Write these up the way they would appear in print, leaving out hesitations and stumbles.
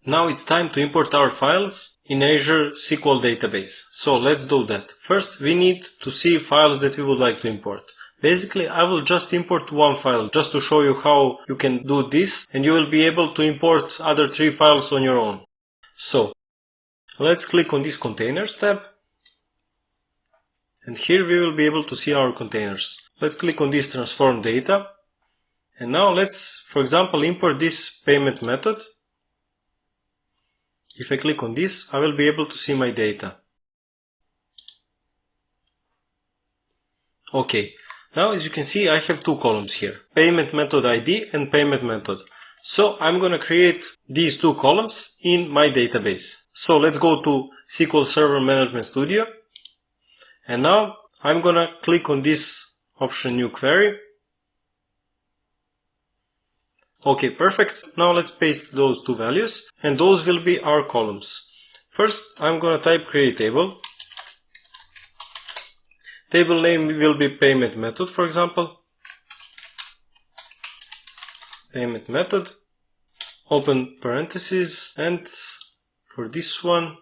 Now it's time to import our files in Azure SQL database. So let's do that. First, we need to see files that we would like to import. Basically, I will just import one file just to show you how you can do this, and you will be able to import other 3 files on your own. So let's click on this Containers tab. And here we will be able to see our containers. Let's click on this Transform Data. And now let's, for example, import this payment method. If I click on this, I will be able to see my data. Okay, now as you can see, I have 2 columns here. Payment method ID and payment method. So I'm going to create these 2 columns in my database. So let's go to SQL Server Management Studio. And now I'm going to click on this option New Query. Okay, perfect. Now let's paste those 2 values, and those will be our columns. First, I'm going to type create table. Table name will be payment method, for example. Payment method. Open parentheses, and for this one,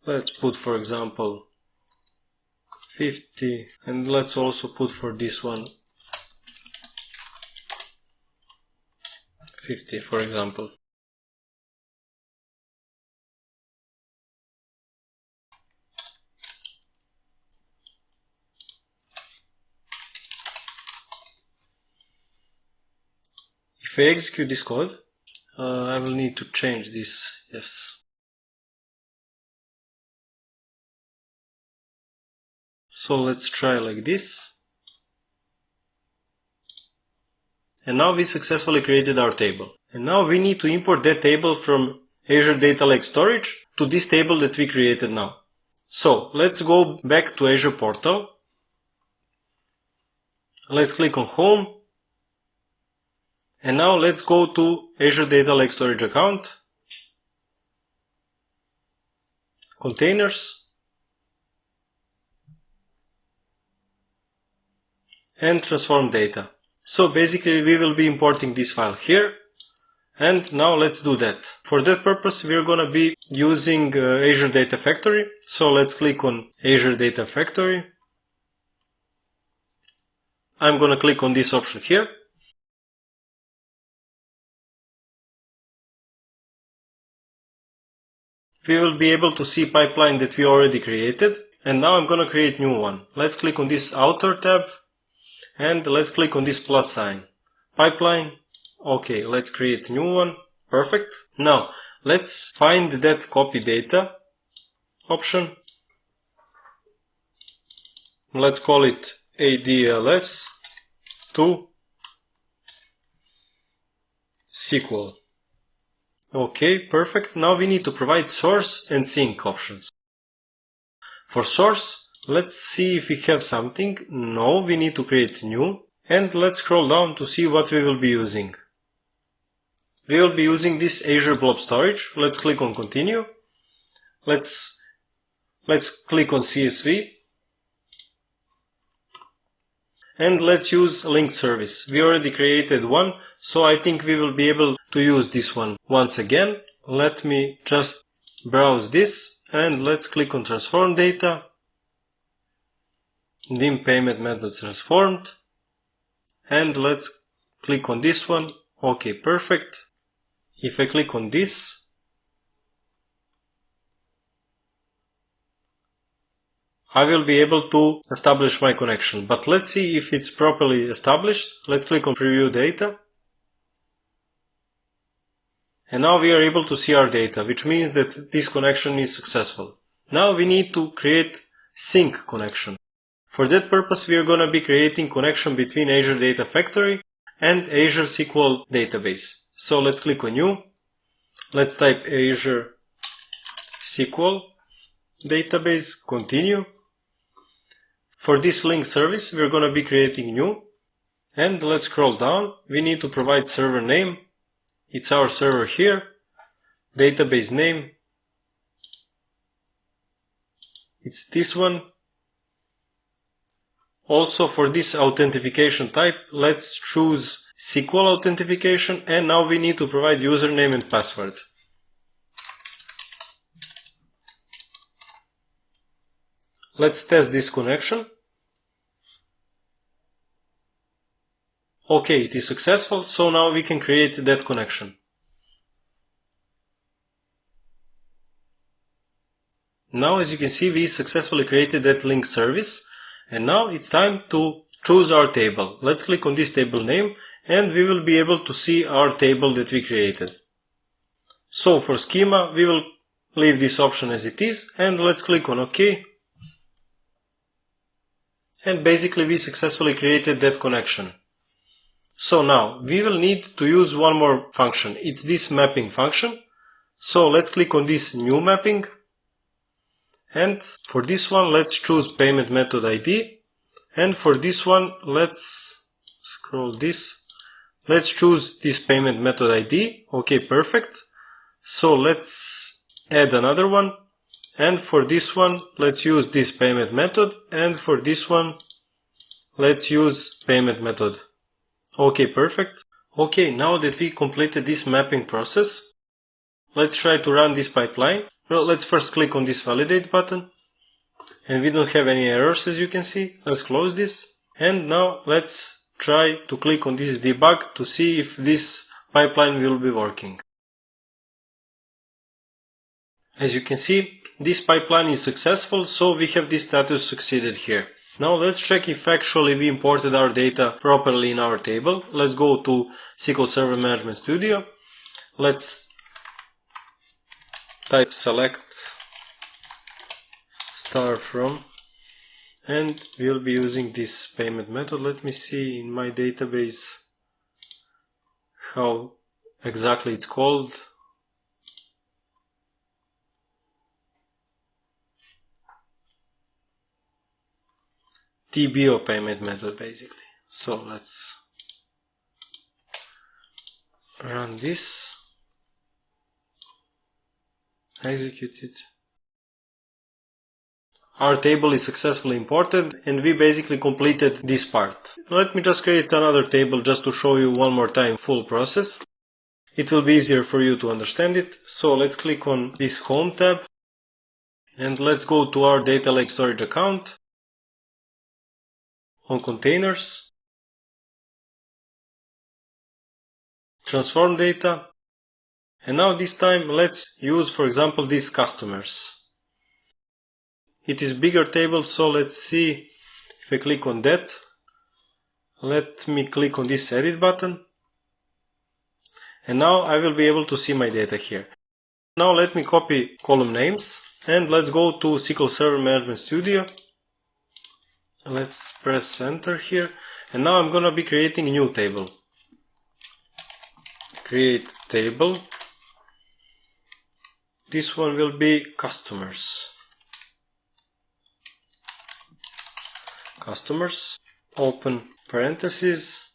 let's put, for example, 50, and let's also put for this one 50, for example. If I execute this code, I will need to change this, yes. So let's try like this. And now we successfully created our table. And now we need to import that table from Azure Data Lake Storage to this table that we created now. So let's go back to Azure Portal. Let's click on Home. And now let's go to Azure Data Lake Storage account. Containers. And transform data. So basically we will be importing this file here, and now let's do that. For that purpose we are going to be using Azure Data Factory. So let's click on Azure Data Factory. I'm going to click on this option here. We will be able to see pipeline that we already created, and now I'm going to create new one. Let's click on this Author tab. And let's click on this plus sign. Pipeline. Okay, let's create a new one. Perfect. Now, let's find that copy data option. Let's call it ADLS to SQL. Okay, perfect. Now we need to provide source and sink options. For source, let's see if we have something. No, we need to create new. And let's scroll down to see what we will be using. We will be using this Azure Blob Storage. Let's click on Continue. Let's click on CSV. And let's use link service. We already created one, so I think we will be able to use this one once again. Let me just browse this, and let's click on Transform Data. Dim payment method transformed, and let's click on this one. Okay, perfect. If I click on this, I will be able to establish my connection, but let's see if it's properly established. Let's click on Preview Data, and now we are able to see our data, which means that this connection is successful. Now we need to create sync connection. For that purpose, we are going to be creating connection between Azure Data Factory and Azure SQL database. So let's click on New. Let's type Azure SQL database, continue. For this link service, we are going to be creating new. And let's scroll down. We need to provide server name. It's our server here. Database name. It's this one. Also for this authentication type, let's choose SQL authentication, and now we need to provide username and password. Let's test this connection. Okay, it is successful, so now we can create that connection. Now as you can see, we successfully created that link service, and now it's time to choose our table. Let's click on this table name and we will be able to see our table that we created. So for schema, we will leave this option as it is and let's click on OK. And basically we successfully created that connection. So now we will need to use one more function. It's this mapping function. So let's click on this new mapping. And for this one, let's choose payment method ID. And for this one, let's scroll this. Let's choose this payment method ID. Okay, perfect. So let's add another one. And for this one, let's use this payment method. And for this one, let's use payment method. Okay, perfect. Okay, now that we completed this mapping process, let's try to run this pipeline. Well, let's first click on this validate button. And we don't have any errors as you can see. Let's close this. And now let's try to click on this debug to see if this pipeline will be working. As you can see, this pipeline is successful, so we have this status succeeded here. Now let's check if actually we imported our data properly in our table. Let's go to SQL Server Management Studio. Let's type select star from, and we'll be using this payment method. Let me see in my database how exactly it's called. TBO payment method basically. So let's run this, execute it. Our table is successfully imported and we basically completed this part. Let me just create another table just to show you one more time full process. It will be easier for you to understand it. So let's click on this home tab and let's go to our data lake storage account. On containers, transform data, and now this time let's use for example these customers. It is bigger table, so let's see if I click on that. Let me click on this edit button, and now I will be able to see my data here. Now let me copy column names and let's go to SQL Server Management Studio. Let's press enter here, and now I'm gonna be creating a new table. Create table. This one will be customers. Customers, open parentheses.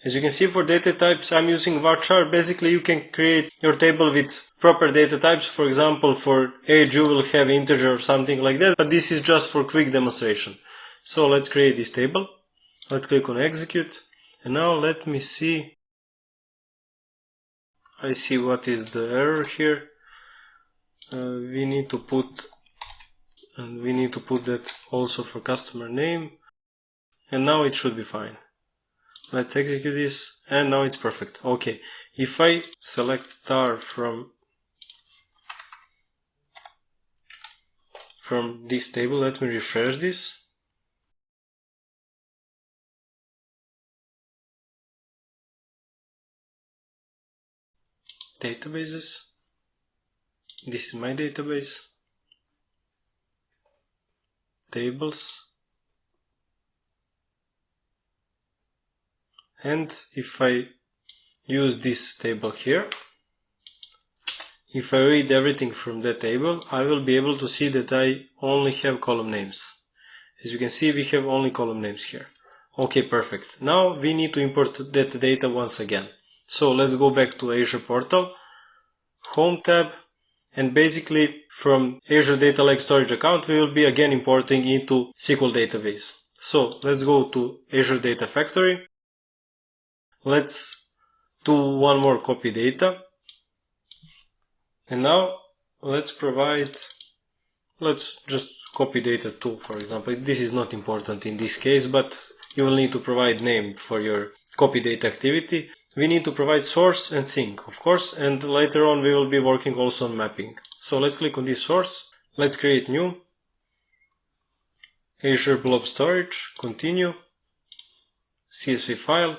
As you can see, for data types I'm using varchar. Basically you can create your table with proper data types. For example, for age you will have integer or something like that, but this is just for quick demonstration. So let's create this table. Let's click on execute, and now let me see. I see what is the error here. We need to put that also for customer name, and now it should be fine. Let's execute this, and now it's perfect. Okay, if I select star from this table, let me refresh this. databases. This is my database. Tables. And if I use this table here, if I read everything from that table, I will be able to see that I only have column names. As you can see, we have only column names here. Okay, perfect. Now we need to import that data once again. So let's go back to Azure portal, Home tab, and basically from Azure Data Lake Storage account we will be again importing into SQL database. So let's go to Azure Data Factory. Let's do one more copy data. And now let's just copy data 2, for example. This is not important in this case, but you will need to provide name for your copy data activity. We need to provide source and sink, of course, and later on we will be working also on mapping. So let's click on this source. Let's create new. Azure Blob Storage, continue. CSV file.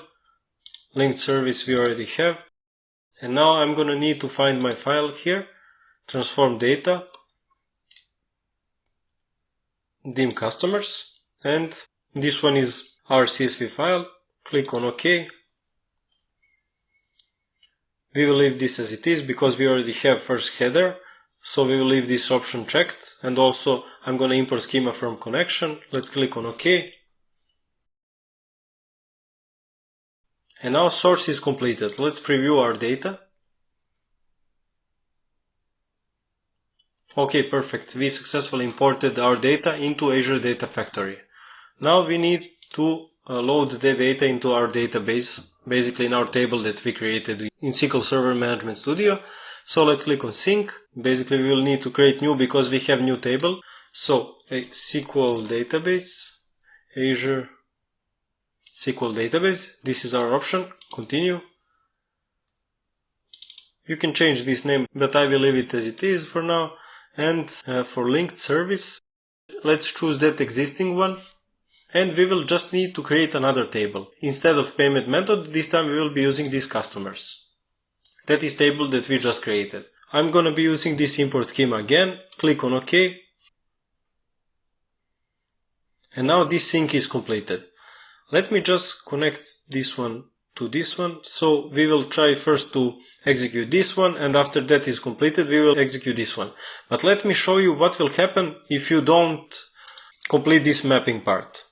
Linked service we already have. And now I'm gonna need to find my file here. Transform data. Dim customers. And this one is our CSV file. Click on OK. We will leave this as it is because we already have first header. So we will leave this option checked. And also I'm gonna import schema from connection. Let's click on OK. And now source is completed. Let's preview our data. Okay, perfect. We successfully imported our data into Azure Data Factory. Now we need to load the data into our database, basically in our table that we created in SQL Server Management Studio. So let's click on sync. Basically we will need to create new because we have new table. So a SQL database, Azure SQL database. This is our option. Continue. You can change this name, but I will leave it as it is for now. And for linked service, let's choose that existing one. And we will just need to create another table. Instead of payment method, this time we will be using these customers. That is table that we just created. I'm gonna be using this import schema again. Click on OK. And now this sync is completed. Let me just connect this one to this one. So we will try first to execute this one, and after that is completed we will execute this one. But let me show you what will happen if you don't complete this mapping part.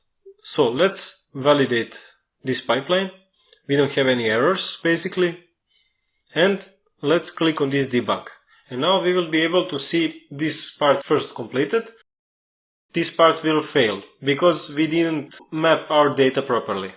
So let's validate this pipeline. We don't have any errors basically. And let's click on this debug. And now we will be able to see this part first completed. This part will fail because we didn't map our data properly.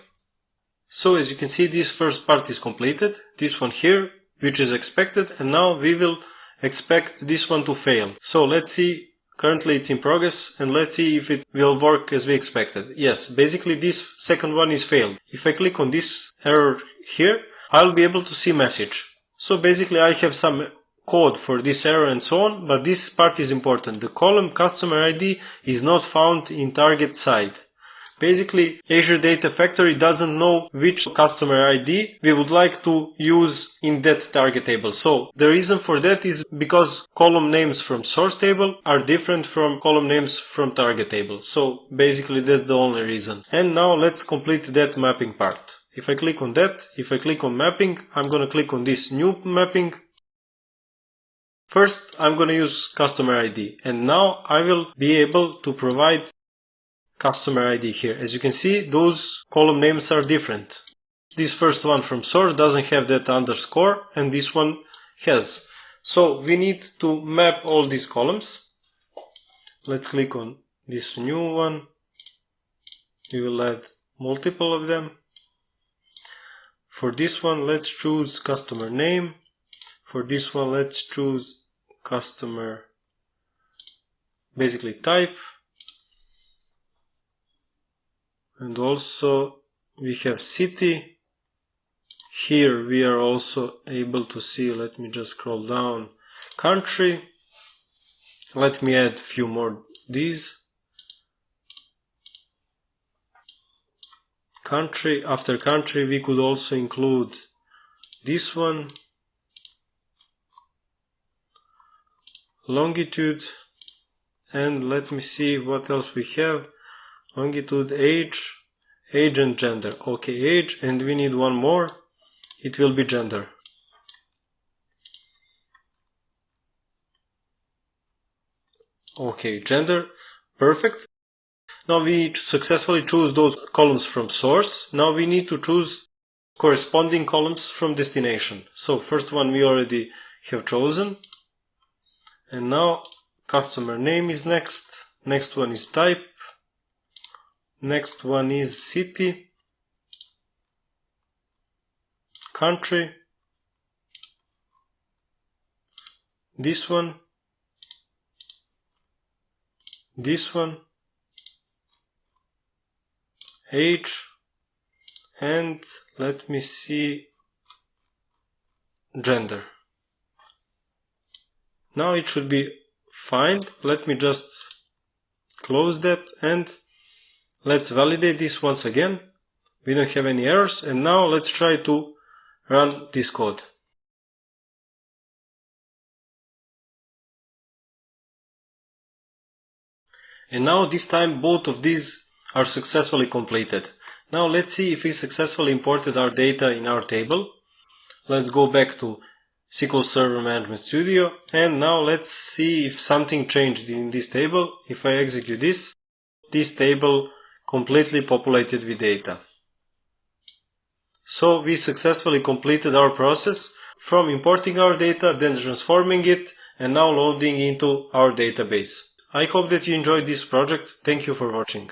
So as you can see, this first part is completed, this one here, which is expected, and now we will expect this one to fail. So let's see, currently it's in progress, and let's see if it will work as we expected. Yes, basically this second one is failed. If I click on this error here, I'll be able to see message. So basically I have some code for this error and so on, but this part is important. The column customer ID is not found in target side. Basically, Azure Data Factory doesn't know which customer ID we would like to use in that target table. So the reason for that is because column names from source table are different from column names from target table. So basically that's the only reason. And now let's complete that mapping part. If I click on that, if I click on mapping, I'm gonna click on this new mapping. First, I'm gonna use customer ID, and now I will be able to provide customer ID here. As you can see, those column names are different. This first one from source doesn't have that underscore, and this one has. So we need to map all these columns. Let's click on this new one. We will add multiple of them. For this one, let's choose customer name. For this one, let's choose customer, basically type. And also we have city. Here we are also able to see, let me just scroll down, country. Let me add a few more these. Country, after country we could also include this one. longitude, and let me see what else we have. Longitude, age and gender. Okay, age, and we need one more. It will be gender. Okay, gender, perfect. Now we successfully choose those columns from source. Now we need to choose corresponding columns from destination. So first one we already have chosen. And now customer name is next. Next one is type. Next one is city. Country. This one. This one. Age. And let me see, gender. Now it should be fine. Let me just close that and let's validate this once again. We don't have any errors, and now let's try to run this code. And now this time both of these are successfully completed. Now let's see if we successfully imported our data in our table. Let's go back to SQL Server Management Studio, and now let's see if something changed in this table. If I execute this table completely populated with data. So we successfully completed our process from importing our data, then transforming it, and now loading into our database. I hope that you enjoyed this project. Thank you for watching.